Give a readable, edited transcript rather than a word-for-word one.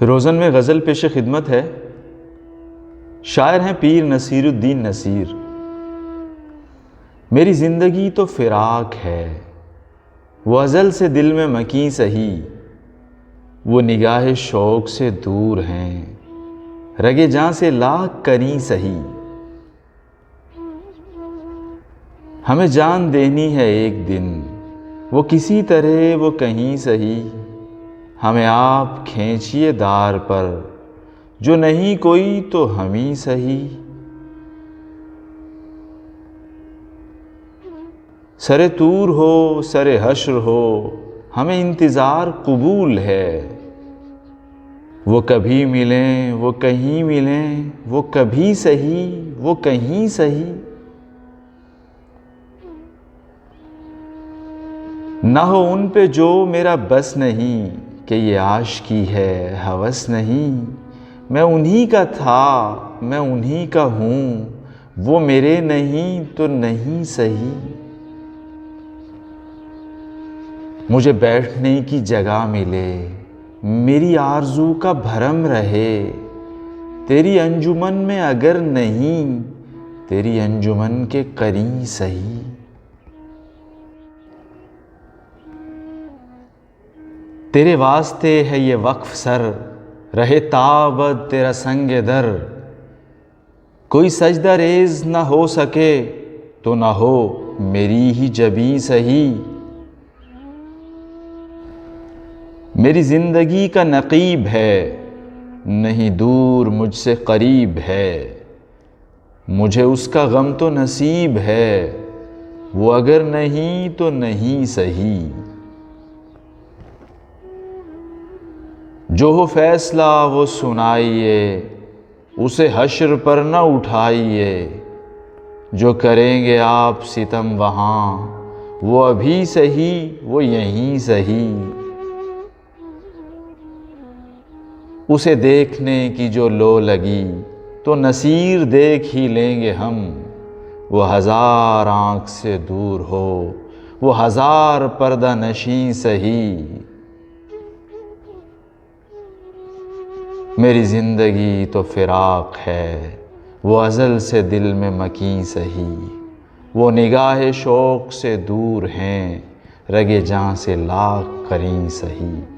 روزن میں غزل پیش خدمت ہے۔ شاعر ہیں پیر نصیر الدین نصیر۔ میری زندگی تو فراق ہے، وہ ازل سے دل میں مکیں سہی، وہ نگاہ شوق سے دور ہیں، رگے جاں سے لاکھ کریں سہی۔ ہمیں جان دینی ہے ایک دن، وہ کسی طرح وہ کہیں سہی، ہمیں آپ کھینچیے دار پر، جو نہیں کوئی تو ہم ہی سہی۔ سر طور ہو سر حشر ہو، ہمیں انتظار قبول ہے، وہ کبھی ملیں وہ کہیں ملیں، وہ کبھی سہی وہ کہیں سہی۔ نہ ہو ان پہ جو میرا بس نہیں، کہ یہ عاشقی ہے ہوس نہیں، میں انہی کا تھا میں انہی کا ہوں، وہ میرے نہیں تو نہیں سہی۔ مجھے بیٹھنے کی جگہ ملے، میری آرزو کا بھرم رہے، تیری انجمن میں اگر نہیں، تیری انجمن کے قریں سہی۔ تیرے واسطے ہے یہ وقف سر، رہے تابد تیرا سنگ در، کوئی سجدہ ریز نہ ہو سکے تو نہ ہو میری ہی جبیں سہی۔ میری زندگی کا نقیب ہے، نہیں دور مجھ سے قریب ہے، مجھے اس کا غم تو نصیب ہے، وہ اگر نہیں تو نہیں سہی۔ جو ہو فیصلہ وہ سنائیے، اسے حشر پر نہ اٹھائیے، جو کریں گے آپ ستم وہاں، وہ ابھی سہی وہ یہیں سہی۔ اسے دیکھنے کی جو لو لگی، تو نصیر دیکھ ہی لیں گے ہم، وہ ہزار آنکھ سے دور ہو، وہ ہزار پردہ نشیں سہی۔ میری زندگی تو فراق ہے، وہ ازل سے دل میں مکیں سہی، وہ نگاہ شوق سے دور ہیں، رگے جاں سے لاکھ کریں سہی۔